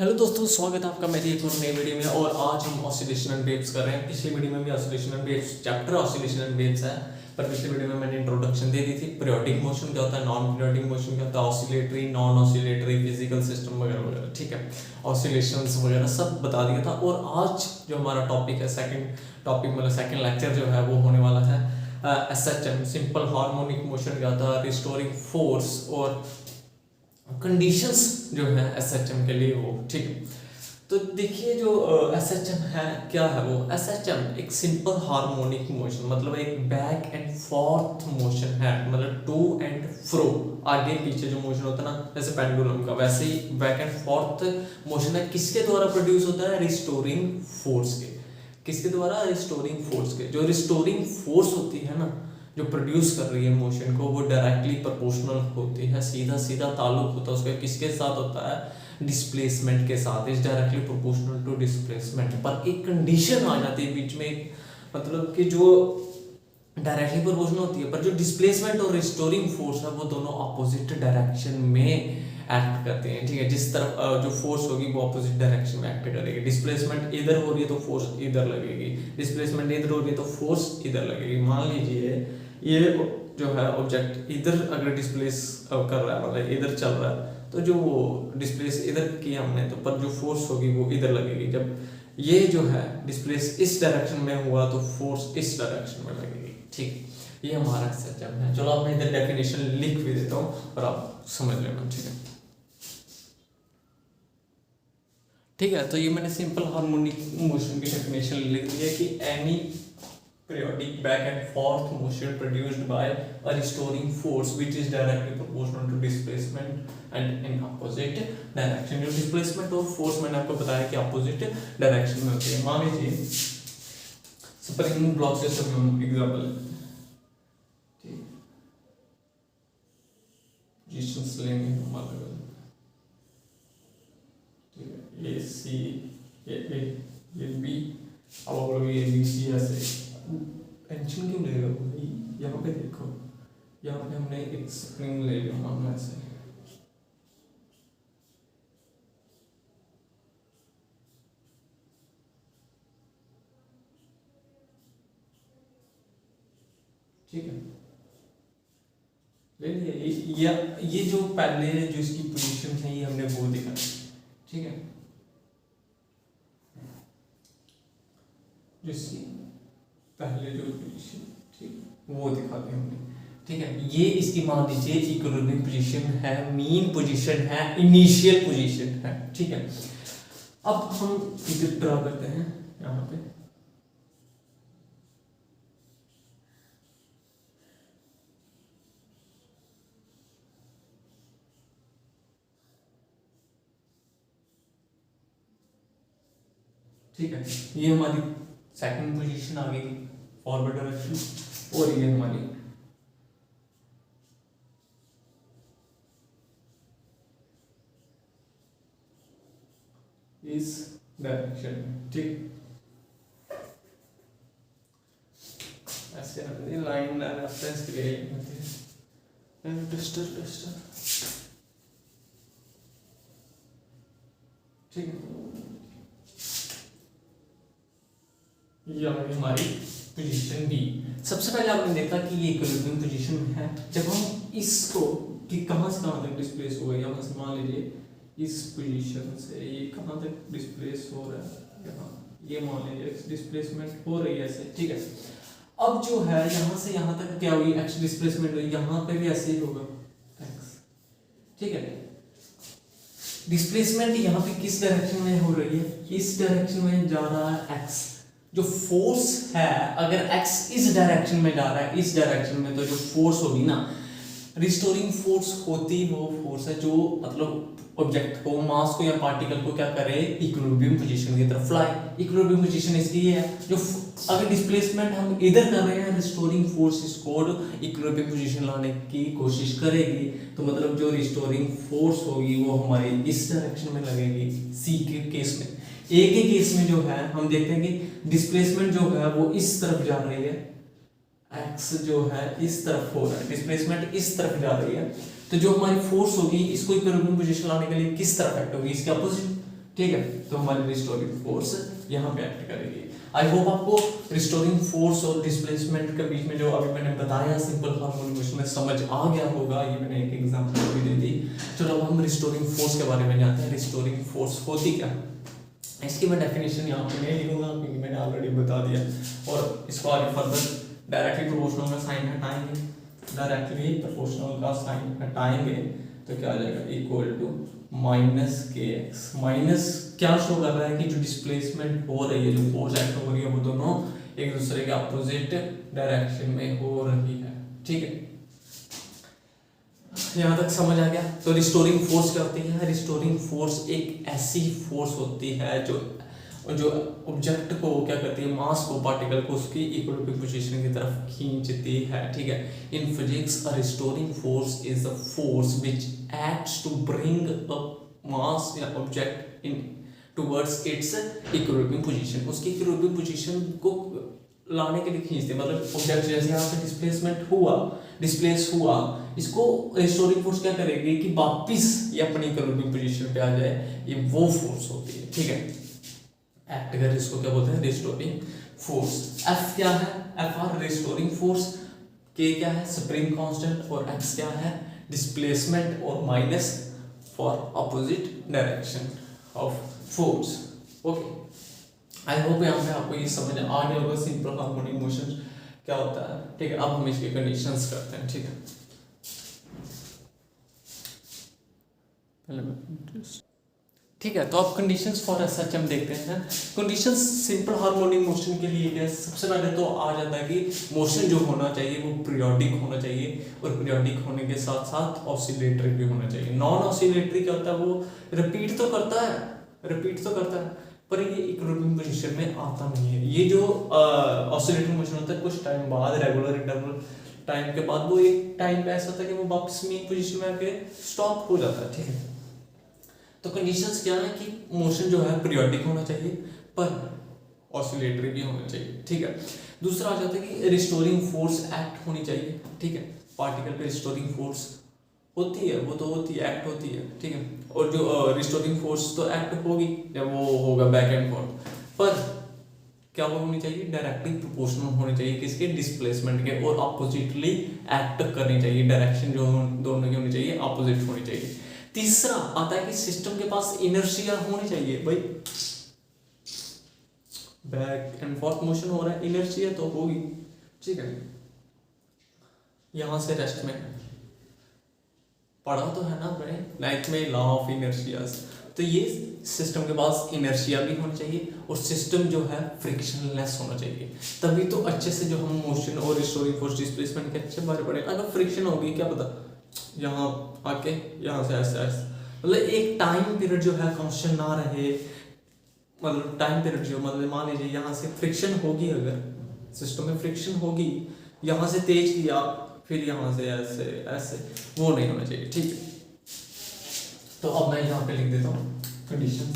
Hello दोस्तों, स्वागत है आपका मेरी एक और नई वीडियो में। और आज हम ऑसिलेशन एंड वेव्स कर रहे हैं। पिछली वीडियो में भी oscillation and waves chapter oscillation and waves है, पर पिछली वीडियो में मैंने इंट्रोडक्शन दे दी थी। पीरियोडिक मोशन क्या होता है, नॉन पीरियोडिक मोशन क्या होता है, oscillatory, non oscillatory, physical system वगैरह वगैरह, ठीक है, ऑसिलेशंस वगैरह सब बता दिया था। और आज जो हमारा टॉपिक है, सेकंड टॉपिक मतलब सेकंड लेक्चर जो है वो होने वाला है एसएचएम, सिंपल हार्मोनिक मोशन क्या होता है, रिस्टोरिंग फोर्स और कंडीशंस जो है एसएचएम के लिए वो, ठीक है। तो देखिए जो एसएचएम है क्या है, वो एसएचएम एक सिंपल हार्मोनिक मोशन मतलब एक बैक एंड फोर्थ मोशन है, मतलब टू एंड फ्रो, आगे पीछे जो मोशन होता है ना, जैसे पेंडुलम का, वैसे ही बैक एंड फोर्थ मोशन है। किसके द्वारा प्रोड्यूस होता है, रिस्टोरिंग फोर्स के। किसके द्वारा, रिस्टोरिंग फोर्स के। जो रिस्टोरिंग फोर्स होती है ना, जो प्रोड्यूस कर रही है मोशन को, वो डायरेक्टली प्रोपोर्शनल होती है, सीधा सीधा ताल्लुक होता है उसका किसके साथ होता है, डिस्प्लेसमेंट के साथ। Is directly proportional to displacement. पर एक कंडीशन आ जाती है बीच में, मतलब कि जो डायरेक्टली प्रोपोर्शनल होती है, पर जो डिस्प्लेसमेंट और रिस्टोरिंग फोर्स है वो दोनों अपोजिट डायरेक्शन में एक्ट करते हैं, ठीक है। जिस तरफ जो फोर्स होगी वो अपोजिट डायरेक्शन में एक्ट करेगी। डिस्प्लेसमेंट इधर हो रही है तो फोर्स इधर लगेगी, डिस्प्लेसमेंट इधर हो रही है तो फोर्स इधर लगेगी। मान लीजिए ये जो है ऑब्जेक्ट इधर अगर डिस्प्लेस कर रहा है, मतलब इधर चल रहा है, तो जो वो डिस्प्लेस इधर किया हमने, तो पर जो फोर्स होगी वो इधर लगेगी। जब ये जो है डिस्प्लेस इस डायरेक्शन में हुआ तो फोर्स इस डायरेक्शन में लगेगी, ठीक। ये हमारा एसएचएम है। चलो अब मैं इधर डेफिनेशन लिख भी देता हूँ और आप समझ लेना, ठीक है। ठीक है, तो ये मैंने सिंपल हार्मोनिक मोशन की डेफिनेशन लिख दी है कि any periodic back and forth motion produced by a restoring force which is directly proportional to displacement and in opposite direction। जो displacement और force मैंने आपको बताया कि opposite direction में होती है। मान लीजिए स्प्रिंग ब्लॉक से सब हम एग्जांपल लेते हैं, ठीक, पोजीशंस लेंगे हम अलग अलग, ठीक है, ए सी ये बी, अब अगर ये बी सी ऐसे टेंशन क्यों ले रहे हो भाई, यहाँ पे देखो, यहाँ पे हमने एक स्प्रिंग ले लिया हम ऐसे, ठीक है, ले लिया। ये जो पहले जो इसकी पोजीशन है ये हमने वो दिखा, ठीक है, जो इसकी पहले जो पोजीशन, ठीक, वो दिखाते हैं हमने, ठीक है। ये इसकी मान लीजिए इक्विलिब्रियम पोजीशन है, मीन पोजीशन है, इनिशियल पोजीशन है, ठीक है। अब हम फिगर ड्रा करते हैं यहाँ पे, ठीक है। ये हमारी सेकंड पोजीशन आ गई फॉरवर्ड डायरेक्शन, और ये हमारी इस डायरेक्शन में, ठीक। ऐसे लाइन रेफरेंस के लिए डस्टर ठीक है। ये हमारी पोजीशन बी। सबसे पहले आपने देखा कि ये इक्विलिब्रियम पोजीशन में है। जब हम इसको कि कहाँ से कहाँ तक डिस्प्लेस हो गया, यहाँ से मान लीजिए इस पोजीशन से ये कहाँ तक डिस्प्लेस हो रहा है, यहाँ ये मान लीजिए डिस्प्लेसमेंट हो रही है ऐसे, ठीक है। अब जो है यहाँ से यहाँ तक क्या हुई, एक्स डिस्प्लेसमेंट हुई, यहाँ पे भी ऐसे ही होगा एक्स, ठीक है। डिस्प्लेसमेंट यहाँ पे किस डायरेक्शन में हो रही है, इस डायरेक्शन में जा रहा है एक्स। जो फोर्स है अगर x इस डायरेक्शन में जा रहा है, इस डायरेक्शन में, तो जो फोर्स होगी ना, रिस्टोरिंग फोर्स होती वो फोर्स है जो मतलब ऑब्जेक्ट को, मास को या पार्टिकल को क्या करे, इक्विलिब्रियम पोजीशन की तरफ फ्लाई। इक्विलिब्रियम पोजीशन इसकी है जो अगर डिस्प्लेसमेंट हम इधर कर रहे हैं, रिस्टोरिंग फोर्स इसको इक्विलिब्रियम पोजीशन लाने की कोशिश करेगी, तो मतलब जो रिस्टोरिंग फोर्स होगी वो हमारी इस डायरेक्शन में लगेगी सी के केस में। ए के केस में जो है हम देखते हैं कि डिस्प्लेसमेंट जो है वो इस तरफ जा रही है, एक्स जो है इस तरफ हो रहा है, डिस्प्लेसमेंट इस तरफ जा रही है, तो जो हमारी फोर्स होगी इसको इक्विलिब्रियम पोजीशन लाने के लिए किस तरफ एक्ट होगी, इसके अपोजिट, ठीक है। तो हमारी रिस्टोरिंग फोर्स यहाँ पे एक्ट करेगी। आई होप आपको रिस्टोरिंग फोर्स और डिस्प्लेसमेंट के बीच में जो अभी मैंने बताया सिंपल हार्मोनिक मोशन में समझ आ गया होगा। ये मैंने एक एग्जांपल भी दे दी। चलो अब हम रिस्टोरिंग फोर्स के बारे में जानते हैं। रिस्टोरिंग फोर्स होती क्या, इसकी मैं डेफिनेशन यहाँ पे नहीं लिखूंगा क्योंकि मैंने ऑलरेडी बता दिया, और इसको आगे फर्दर डायरेक्टली प्रोपोर्शनल में साइन हटाएंगे, डायरेक्टली प्रोपोर्शनल का साइन हटाएंगे तो क्या आ जाएगा, इक्वल टू माइनस के एक्स। माइनस क्या शो कर रहा है कि जो डिस्प्लेसमेंट हो रही है, जो फोर्स एक्ट हो रही है, वो दोनों एक दूसरे के अपोजिट डायरेक्शन में हो रही है। ठीक है, यहाँ तक समझ आ गया। तो रिस्टोरिंग फोर्स क्या होती है? रिस्टोरिंग फोर्स एक ऐसी फोर्स होती है जो ऑब्जेक्ट को क्या करती है, मास को, पार्टिकल को उसकी इक्विलिब्रियम पोजीशन की तरफ खींचती है। ठीक है, in physics a restoring force is a force which acts to bring a mass या object in towards its equilibrium position. उसकी इक्विलिब्रियम पोजीशन को लाने के लिए खींचते हैं। मतलब ऑब्जेक्ट जैसे यहाँ पे डिस्प्लेस हुआ, इसको रिस्टोरिंग फोर्स क्या करेगी कि वापस ये अपनी इक्विलिब्रियम पोजीशन पे आ जाए। ये वो फोर्स होती है। ठीक है, एक्ट कर, इसको क्या बोलते हैं, रिस्टोरिंग फोर्स। एफ क्या है? एफ आर रिस्टोरिंग फोर्स, के क्या है, स्प्रिंग कांस्टेंट, और एक्स क्या है, डिस्प्लेसमेंट, और minus for opposite direction of force. Okay, I hope यहाँ पे आपको ये समझ आ गया होगा सिंपल हार्मोनिक मोशन क्या होता है। ठीक है, अब हम इसके कंडीशंस करते हैं। ठीक है, ठीक है, तो अब कंडीशंस फॉर एसएच हम देखते हैं। कंडीशंस सिंपल हार्मोनिक मोशन के लिए क्या, सबसे पहले तो आ जाता है कि मोशन जो होना चाहिए वो पीरियोडिक होना चाहिए, और पीरियोडिक होने के साथ साथ ऑसिलेटरी भी होना चाहिए। नॉन ऑसिलेटरी क्या होता है, वो रिपीट तो करता है पर ये इक्विलिब्रियम पोजीशन में आता नहीं है। ये जो ऑसिलेटरी मोशन होता है कुछ टाइम बाद, रेगुलर इंटरवल टाइम के बाद, वो एक टाइम पे ऐसा होता है कि वो वापस मेन पोजीशन में आके स्टॉप हो जाता है। ठीक है, तो कंडीशंस क्या है कि मोशन जो है पीरियोडिक होना चाहिए पर ऑसिलेटरी भी होना चाहिए। ठीक है, दूसरा आ जाता है कि रिस्टोरिंग फोर्स एक्ट होनी चाहिए। ठीक है, पार्टिकल पे रिस्टोरिंग फोर्स होती है, वो तो होती है, एक्ट होती है। ठीक है, और जो रिस्टोरिंग फोर्स तो एक्ट होगी जब वो होगा बैक एंड फोर्थ, पर क्या वो होनी चाहिए, डायरेक्टली प्रोपोर्शनल होनी चाहिए किसके, डिस्प्लेसमेंट के, और अपोजिटली एक्ट करनी चाहिए। डायरेक्शन जो दोनों की होनी चाहिए अपोजिट होनी चाहिए। तीसरा आता है कि सिस्टम के पास इनर्शिया होनी चाहिए। भाई बैक एंड फोर्थ मोशन हो रहा है, इनर्शिया तो होगी। ठीक है, यहां से रेस्ट में पढ़ा तो है ना अपने नाइन्थ में, लॉ ऑफ इनर्शियाज। तो ये सिस्टम के पास इनर्शिया भी होनी चाहिए, और सिस्टम जो है फ्रिक्शनलेस होना चाहिए। तभी तो अच्छे से जो हम मोशन और रिस्टोरिंग फोर्स डिस्प्लेसमेंट के अच्छे बारे पढ़े। अगर फ्रिक्शन होगी क्या पता यहाँ आके यहाँ से ऐसे मतलब एक टाइम पीरियड जो है कांस्टेंट ना रहे, मतलब टाइम पीरियड जो, मतलब मान लीजिए यहाँ से फ्रिक्शन होगी, अगर सिस्टम में फ्रिक्शन होगी, यहाँ से तेज किया फिर यहाँ से ऐसे ऐसे, वो नहीं होना चाहिए। ठीक है, तो अब मैं यहाँ पे लिख देता हूँ कंडीशन।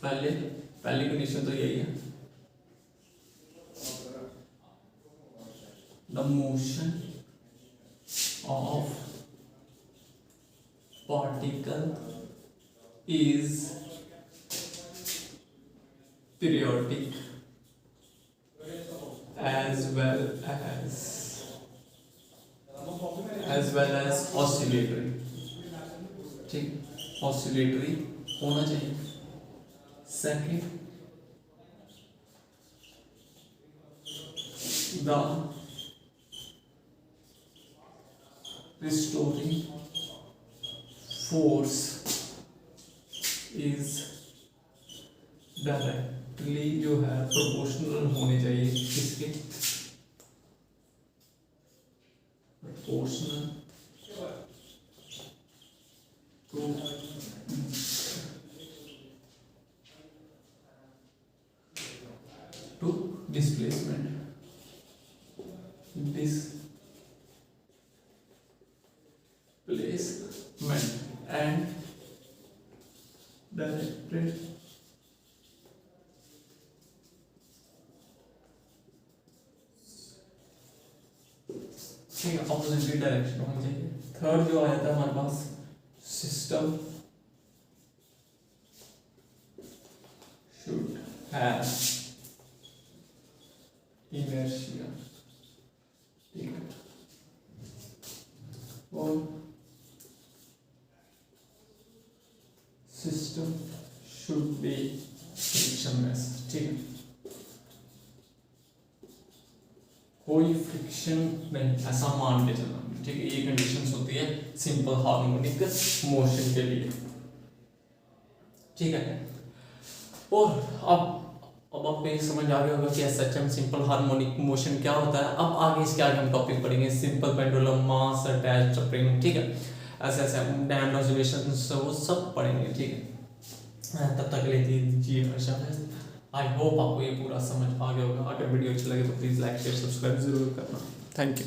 पहली कंडीशन तो यही है, the motion of particle is periodic as well as oscillatory। ठीक, oscillatory होना चाहिए। Second, the restoring force is directly जो है प्रोपोर्शनल होने चाहिए किसके, proportional to displacement and directed opposite direction होनी चाहिए। थर्ड जो आया था हमारे पास, सिस्टम हैज इनर्शिया, ठीक है, और सिस्टम शुड बी फ्रिक्शनलेस, ठीक है, कोई फ्रिक्शन नहीं, ऐसा मान के चलना, ठीक है। ये कंडीशंस होती है सिंपल हार्मोनिक मोशन के लिए, ठीक है। और अब आपको ये समझ आ गया होगा कि एसएचएम सिंपल हार्मोनिक मोशन क्या होता है। अब आगे इसके आगे हम टॉपिक पढ़ेंगे सिंपल पेंडुलम, मास अटैच्ड स्प्रिंग, ठीक है, ऐसे डैम्ड ऑसिलेशंस वो सब पढ़ेंगे, ठीक है। तब तक लेती दीजिए आई होप आपको ये पूरा समझ आ गया होगा। अगर वीडियो अच्छा लगे तो प्लीज़ लाइक शेयर सब्सक्राइब जरूर करना। Thank you.